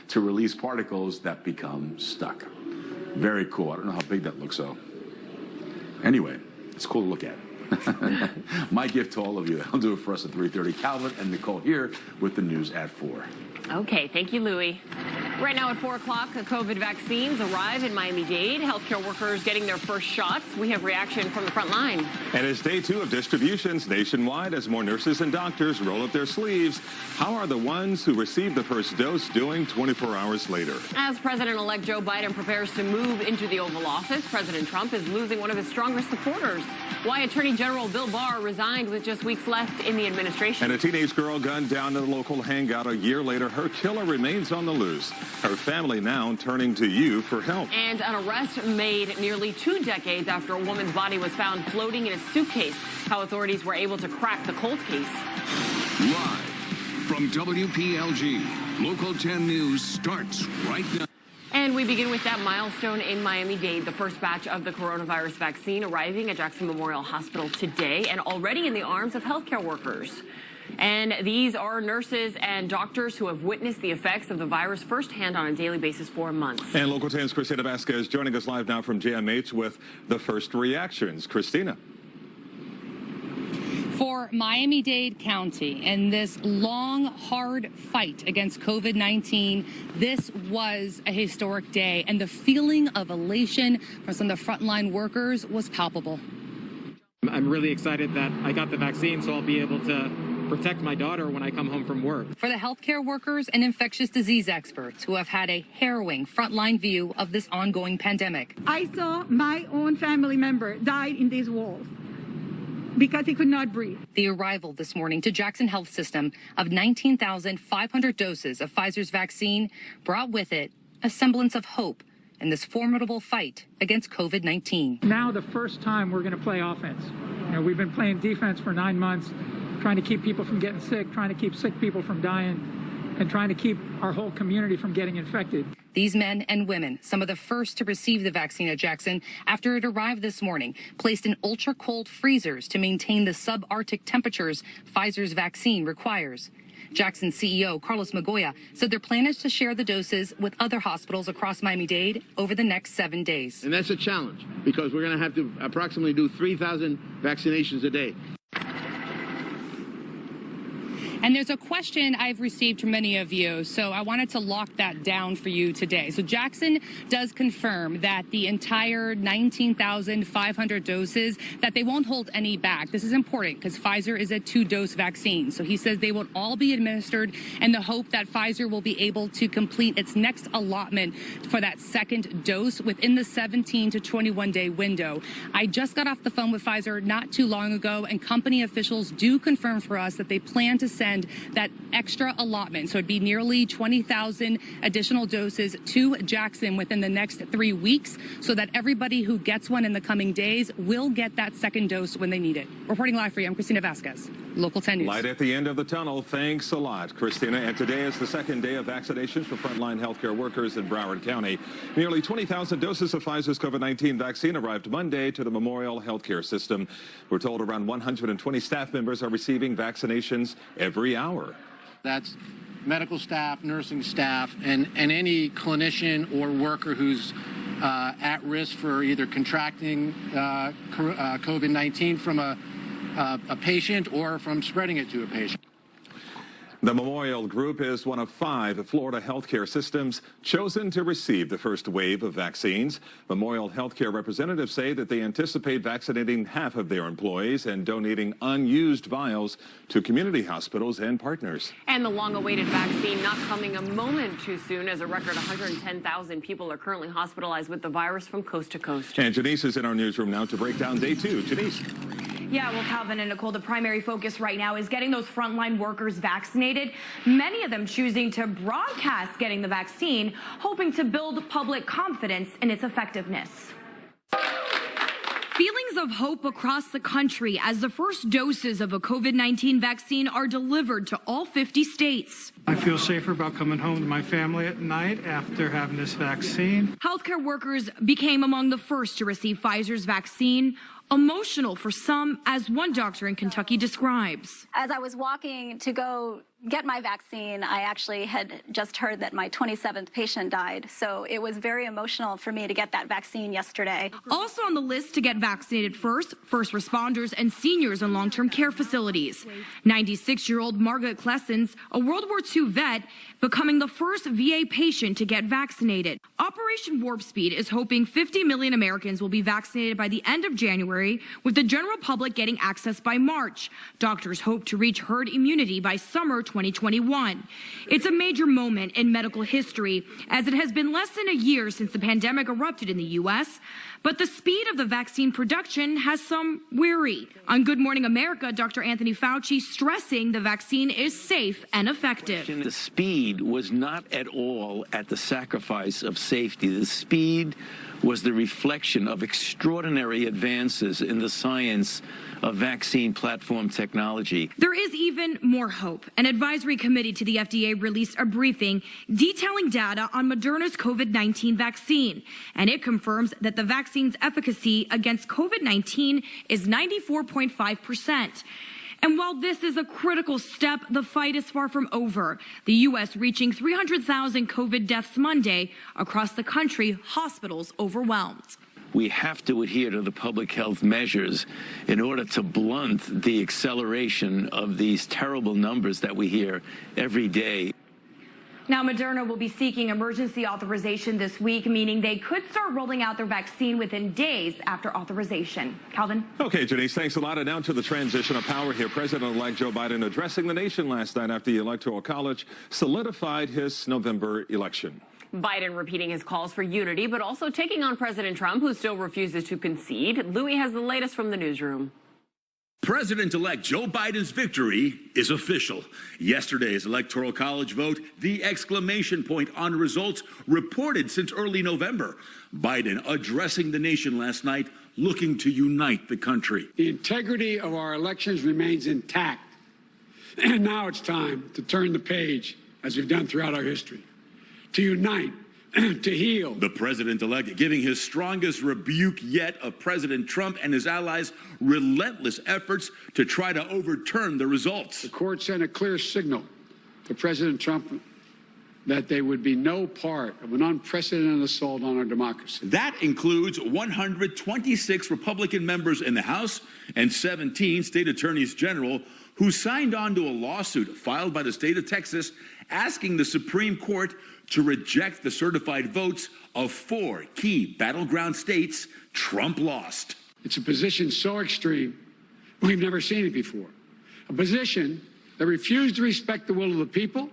to release particles that become stuck. Very cool. I don't know how big that looks, though. Anyway, it's cool to look at. My gift to all of you. That'll do it for us at 3:30. Calvin and Nicole here with the news at 4. Okay, thank you, Louie. Right now at 4 o'clock, the COVID vaccines arrive in Miami-Dade. Healthcare workers getting their first shots. We have reaction from the front line. And it's day 2 of distributions nationwide as more nurses and doctors roll up their sleeves. How are the ones who received the first dose doing 24 hours later? As President-elect Joe Biden prepares to move into the Oval Office, President Trump is losing one of his strongest supporters. Why Attorney General Bill Barr resigned with just weeks left in the administration. And a teenage girl gunned down in a local hangout a year later. Her killer remains on the loose. Her family now turning to you for help. And an arrest made nearly 2 decades after a woman's body was found floating in a suitcase. How authorities were able to crack the cold case. Live from WPLG, Local 10 News starts right now. And we begin with that milestone in Miami-Dade, the first batch of the coronavirus vaccine arriving at Jackson Memorial Hospital today and already in the arms of healthcare workers. And these are nurses and doctors who have witnessed the effects of the virus firsthand on a daily basis for months. And Local 10's Christina Vazquez joining us live now from JMH with the first reactions. Christina. For Miami-Dade County and this long, hard fight against COVID-19, this was a historic day, and the feeling of elation from some of the frontline workers was palpable. I'm really excited that I got the vaccine, so I'll be able to protect my daughter when I come home from work. For the healthcare workers and infectious disease experts who have had a harrowing frontline view of this ongoing pandemic. I saw my own family member died in these walls because he could not breathe. The arrival this morning to Jackson Health System of 19,500 doses of Pfizer's vaccine brought with it a semblance of hope in this formidable fight against COVID-19. Now the first time we're going to play offense. You know, we've been playing defense for 9 months, trying to keep people from getting sick, trying to keep sick people from dying, and trying to keep our whole community from getting infected. These men and women, some of the first to receive the vaccine at Jackson after it arrived this morning, placed in ultra-cold freezers to maintain the subarctic temperatures Pfizer's vaccine requires. Jackson CEO Carlos Magoya said their plan is to share the doses with other hospitals across Miami-Dade over the next 7 days. And that's a challenge because we're going to have to approximately do 3,000 vaccinations a day. And there's a question I've received from many of you, so I wanted to lock that down for you today. So Jackson does confirm that the entire 19,500 doses, that they won't hold any back. This is important because Pfizer is a 2-dose vaccine. So he says they will all be administered in the hope that Pfizer will be able to complete its next allotment for that second dose within the 17 to 21-day window. I just got off the phone with Pfizer not too long ago, and company officials do confirm for us that they plan to send that extra allotment. So it'd be nearly 20,000 additional doses to Jackson within the next 3 weeks so that everybody who gets one in the coming days will get that second dose when they need it. Reporting live for you, I'm Christina Vazquez, Local 10 News. Light at the end of the tunnel. Thanks a lot, Christina. And today is the second day of vaccinations for frontline healthcare workers in Broward County. Nearly 20,000 doses of Pfizer's COVID-19 vaccine arrived Monday to the Memorial Healthcare System. We're told around 120 staff members are receiving vaccinations every hour. That's medical staff, nursing staff, and any clinician or worker who's at risk for either contracting COVID-19 from a patient or from spreading it to a patient. The Memorial Group is one of 5 Florida healthcare systems chosen to receive the first wave of vaccines. Memorial healthcare representatives say that they anticipate vaccinating half of their employees and donating unused vials to community hospitals and partners. And the long-awaited vaccine not coming a moment too soon, as a record 110,000 people are currently hospitalized with the virus from coast to coast. And Jenise is in our newsroom now to break down day 2. Jenise. Yeah, well, Calvin and Nicole, the primary focus right now is getting those frontline workers vaccinated, many of them choosing to broadcast getting the vaccine, hoping to build public confidence in its effectiveness. Feelings of hope across the country as the first doses of a COVID-19 vaccine are delivered to all 50 states. I feel safer about coming home to my family at night after having this vaccine. Healthcare workers became among the first to receive Pfizer's vaccine. Emotional for some, as one doctor in Kentucky describes. As I was walking to go get my vaccine, I actually had just heard that my 27th patient died. So it was very emotional for me to get that vaccine yesterday. Also on the list to get vaccinated first responders and seniors in long-term care facilities. 96-year-old Margaret Klessens, a World War II vet, becoming the first VA patient to get vaccinated. Operation Warp Speed is hoping 50 million Americans will be vaccinated by the end of January, with the general public getting access by March. Doctors hope to reach herd immunity by summer 2021. It's a major moment in medical history, as it has been less than a year since the pandemic erupted in the U.S., but the speed of the vaccine production has some weary. On Good Morning America, Dr. Anthony Fauci stressing the vaccine is safe and effective. The speed was not at all at the sacrifice of safety. The speed was the reflection of extraordinary advances in the science of vaccine platform technology. There is even more hope. An advisory committee to the FDA released a briefing detailing data on Moderna's COVID-19 vaccine, and it confirms that the vaccine's efficacy against COVID-19 is 94.5%. And while this is a critical step, the fight is far from over. The U.S. reaching 300,000 COVID deaths Monday. Across the country, hospitals overwhelmed. We have to adhere to the public health measures in order to blunt the acceleration of these terrible numbers that we hear every day. Now, Moderna will be seeking emergency authorization this week, meaning they could start rolling out their vaccine within days after authorization. Calvin? Okay, Jenise, thanks a lot. And now to the transition of power here. President-elect Joe Biden addressing the nation last night after the Electoral College solidified his November election. Biden repeating his calls for unity, but also taking on President Trump, who still refuses to concede. Louis has the latest from the newsroom. President-elect Joe Biden's victory is official. Yesterday's Electoral College vote, the exclamation point on results reported since early November. Biden addressing the nation last night, looking to unite the country. The integrity of our elections remains intact. And now it's time to turn the page, as we've done throughout our history, to unite, to heal. The president-elect giving his strongest rebuke yet of President Trump and his allies' relentless efforts to try to overturn the results. The court sent a clear signal to President Trump that there would be no part of an unprecedented assault on our democracy. That includes 126 Republican members in the House and 17 state attorneys general who signed on to a lawsuit filed by the state of Texas asking the Supreme Court to reject the certified votes of 4 key battleground states Trump lost. It's a position so extreme, we've never seen it before. A position that refused to respect the will of the people,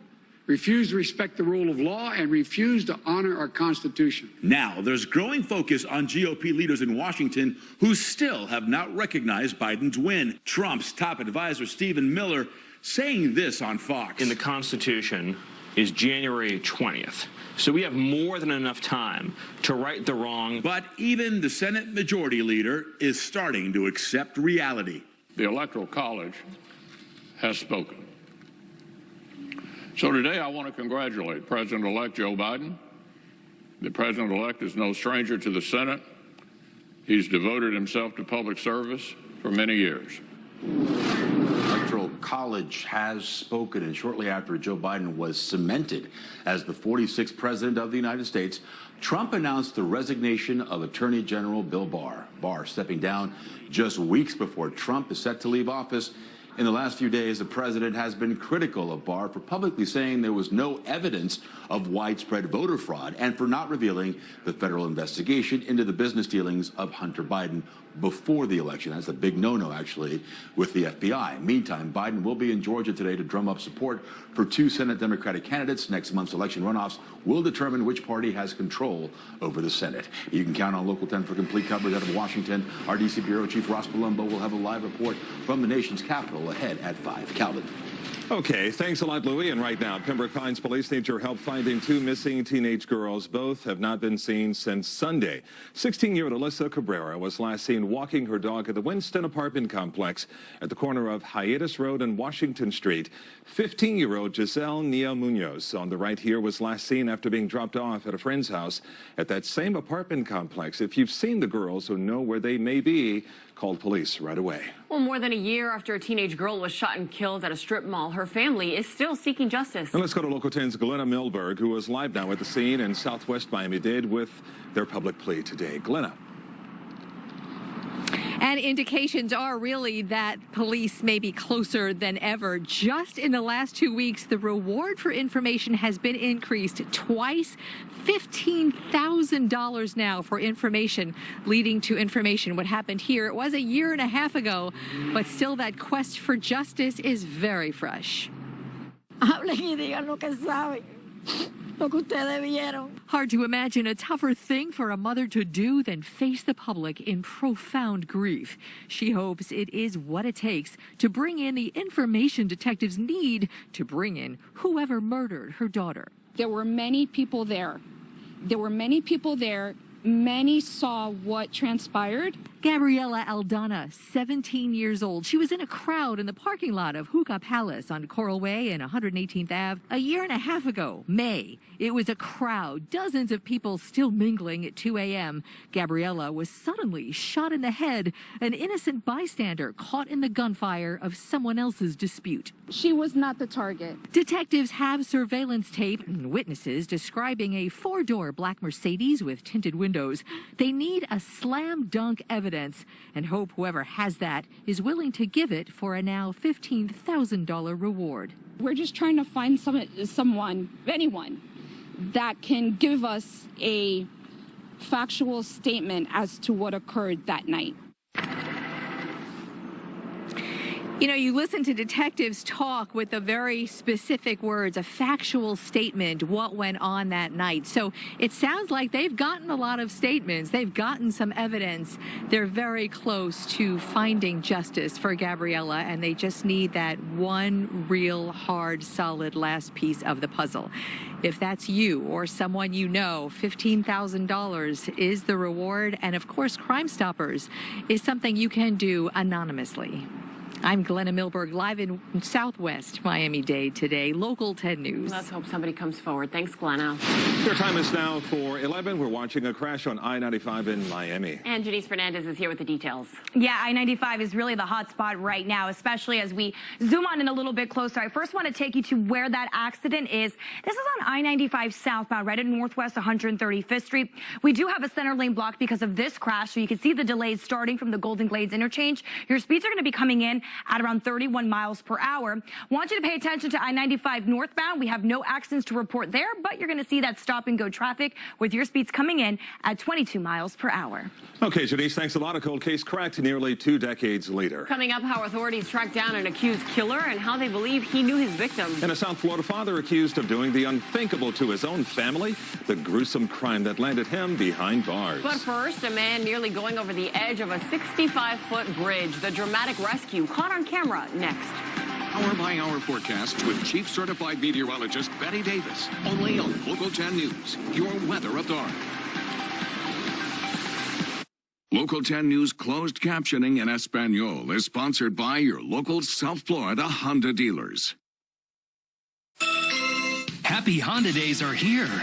refused to respect the rule of law, and refused to honor our Constitution. Now, there's growing focus on GOP leaders in Washington who still have not recognized Biden's win. Trump's top advisor, Stephen Miller, saying this on Fox. In the Constitution is January 20th. So we have more than enough time to right the wrong. But even the Senate Majority Leader is starting to accept reality. The Electoral College has spoken. So today I want to congratulate President-elect Joe Biden. The President-elect is no stranger to the Senate. He's devoted himself to public service for many years. Electoral College has spoken, and shortly after Joe Biden was cemented as the 46th president of the United States, Trump announced the resignation of Attorney General Bill Barr. Barr stepping down just weeks before Trump is set to leave office. In the last few days, the president has been critical of Barr for publicly saying there was no evidence of widespread voter fraud and for not revealing the federal investigation into the business dealings of Hunter Biden before the election. That's a big no-no, actually, with the FBI. Meantime, Biden will be in Georgia today to drum up support for 2 Senate Democratic candidates. Next month's election runoffs will determine which party has control over the Senate. You can count on Local 10 for complete coverage out of Washington. Our D.C. Bureau Chief Ross Palumbo will have a live report from the nation's capital ahead at 5. Calvin. Okay, thanks a lot, Louie. And right now, Pembroke Pines police need your help finding two missing teenage girls. Both have not been seen since Sunday. 16-year-old Alyssa Cabrera was last seen walking her dog at the Winston apartment complex at the corner of Hiatus Road and Washington Street. 15-year-old Giselle Nia Munoz on the right here was last seen after being dropped off at a friend's house at that same apartment complex. If you've seen the girls or know where they may be, call police right away. Well, more than a year after a teenage girl was shot and killed at a strip mall, her family is still seeking justice. And let's go to Local 10's Glenna Milberg, who is live now at the scene in southwest Miami-Dade with their public plea today. Glenna. And indications are really that police may be closer than ever. Just in the last 2 weeks, the reward for information has been increased twice. $15,000 now for information leading to information. What happened here, it was a year and a half ago, but still that quest for justice is very fresh. Hard to imagine a tougher thing for a mother to do than face the public in profound grief. She hopes it is what it takes to bring in the information detectives need to bring in whoever murdered her daughter. There were many people there. Many saw what transpired. Gabriela Aldana, 17 years old. She was in a crowd in the parking lot of Hookah Palace on Coral Way and 118th Ave a year and a half ago, May. It was a crowd, dozens of people still mingling at 2 a.m. Gabriela was suddenly shot in the head, an innocent bystander caught in the gunfire of someone else's dispute. She was not the target. Detectives have surveillance tape and witnesses describing a four-door black Mercedes with tinted windows. They need a slam-dunk evidence and hope whoever has that is willing to give it for a now $15,000 reward. We're just trying to find anyone that can give us a factual statement as to what occurred that night. You know, you listen to detectives talk with the very specific words, a factual statement, what went on that night. So it sounds like they've gotten a lot of statements. They've gotten some evidence. They're very close to finding justice for Gabriela, and they just need that one real, hard, solid last piece of the puzzle. If that's you or someone you know, $15,000 is the reward. And of course, Crime Stoppers is something you can do anonymously. I'm Glenna Milberg, live in Southwest Miami-Dade today, Local 10 News. Let's hope somebody comes forward. Thanks, Glenna. Your time is now 4:11. We're watching a crash on I-95 in Miami. And Jenise Fernandez is here with the details. Yeah, I-95 is really the hot spot right now, especially as we zoom on in a little bit closer. I first want to take you to where that accident is. This is on I-95 southbound, right at Northwest 135th Street. We do have a center lane block because of this crash, so you can see the delays starting from the Golden Glades interchange. Your speeds are going to be coming in at around 31 miles per hour. Want you to pay attention to I-95 northbound. We have no accidents to report there, but you're going to see that stop and go traffic with your speeds coming in at 22 miles per hour. Okay, Jenise, thanks a lot. A cold case cracked nearly 2 decades later. Coming up, how authorities track down an accused killer and how they believe he knew his victim. And a South Florida father accused of doing the unthinkable to his own family, the gruesome crime that landed him behind bars. But first, a man nearly going over the edge of a 65-foot bridge. The dramatic rescue caught on camera next. Hour-by-hour forecasts with Chief Certified Meteorologist Betty Davis. Only on Local 10 News, your weather of dark. Local 10 News closed captioning in Espanol is sponsored by your local South Florida Honda dealers. Happy Honda days are here.